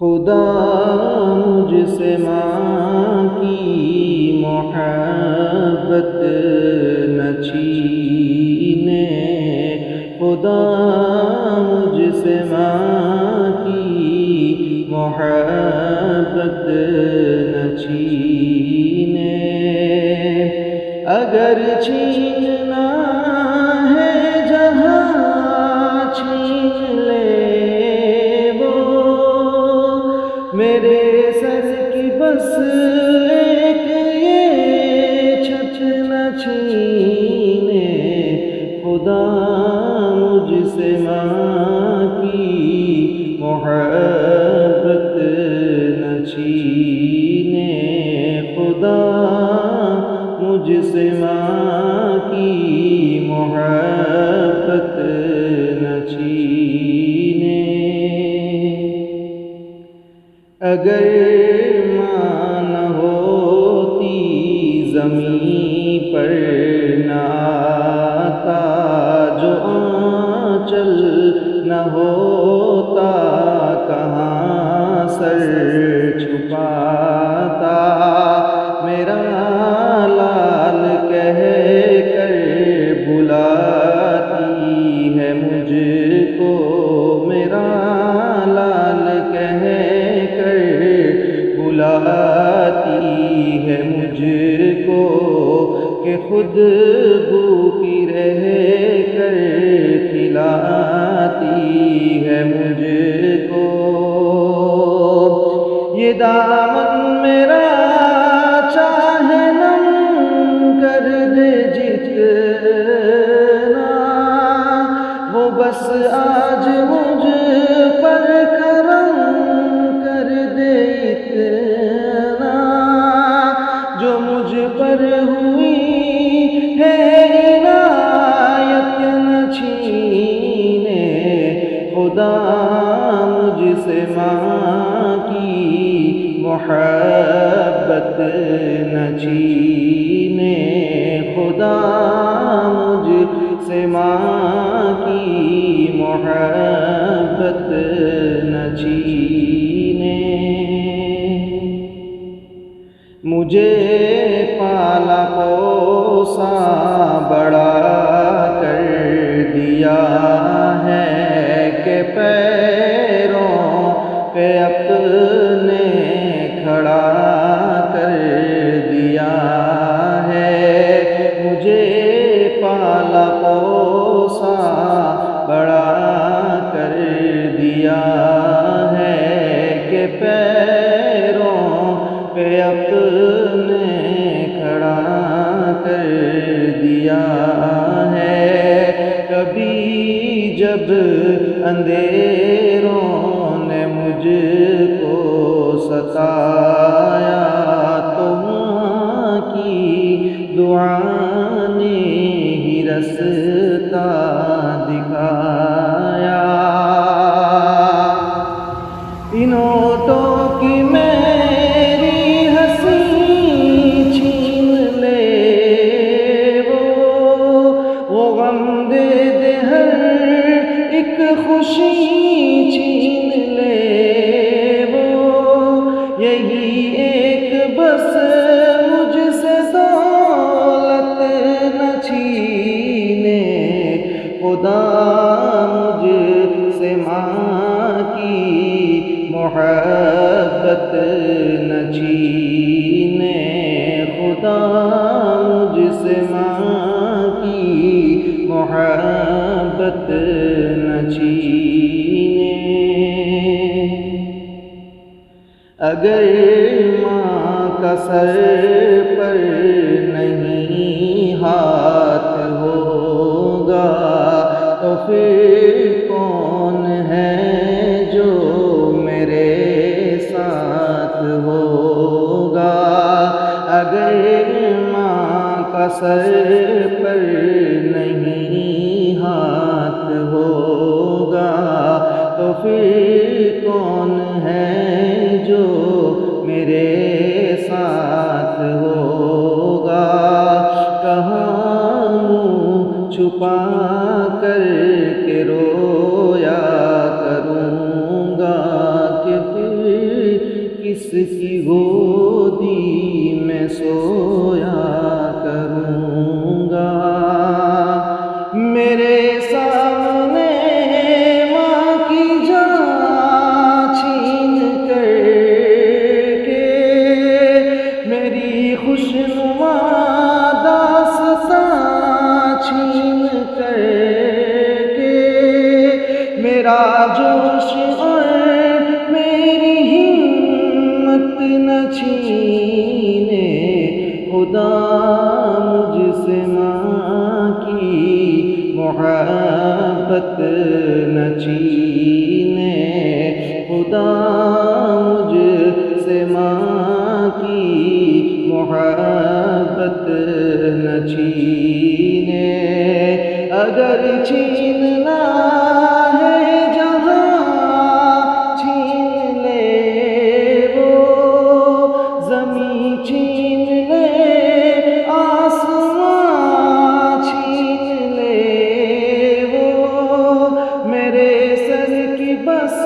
خدا مجھ سے ماں کی محبت نہ چھینے، خدا مجھ سے ماں کی محبت نہ چھینے، اگر چھیننا ہے جہاں چھین لے میرے سر کی بس ایک یہ چھت نہ چھینے، خدا مجھ سے ماں کی محبت نہ چھینے، خدا مجھ سے ماں کی محبت نہ چھینے۔ اگر ماں نہ ہوتی زمین پر نہ آتا، جو آنچل نہ ہوتا کہاں سر چھپاتا، میرا لال کہہ کر بلاتی ہے مجھ کو، میرا لال کہہ بلاتی ہے مجھ کو، کہ خود بھوکی رہ کر کھلاتی ہے مجھ کو۔ یہ دامن میرا چاہے نم کر دے جتنا، وہ بس آج مجھ پر کرم کر دے اتنا، جو مجھ پر ہوئی ہے عنایت نہ چھینے، خدا مجھ سے ماں کی محبت نہ چھینے، خدا مجھ سے ماں کی محبت نہ چھینے۔ مجھے پالا پوسا بڑا کر دیا ہے، کہ پیروں پہ اپنے کھڑا کر دیا ہے، مجھے پالا پوسا بڑا کر دیا ہے، کہ پیروں پہ اپنے کھڑا کر دیا ہے، کبھی جب اندھیروں نے مجھ کو ستایا، تو ماں کی دعا نے ہی رستہ دکھایا۔ ان ہونٹوں کی میری ہنسی چھین لے وہ غم دے دے ہر ایک خوشی چھین لے وہ، یہی ایک بس مجھ سے دولت نہ چھینے، خدا مجھ سے ماں کی محبت نہ چھینے، خدا مجھ سے ماں کی محبت نہ چھینے۔ اگر ماں کا سر پر نہیں ہاتھ ہوگا، تو پھر کون ہے جو میرے ساتھ ہوگا؟ اگر ماں کا سر پر نہیں ہاتھ ہوگا، تو پھر کون ہے جو میرے ساتھ ہوگا؟ کہاں منہ چھپا کر کے رویا کروں گا کہ پھر عرش اور میری ہمت نہ چھینے، خدا مجھ سے ماں کی محبت نہ چھینے، خدا مجھ سے ماں کی محبت نہ چھینے، اگر چھیننا ہے جہاں چھین لے وہ، زمین چھین لے آسمان چھین لے وہ، میرے سر کی بس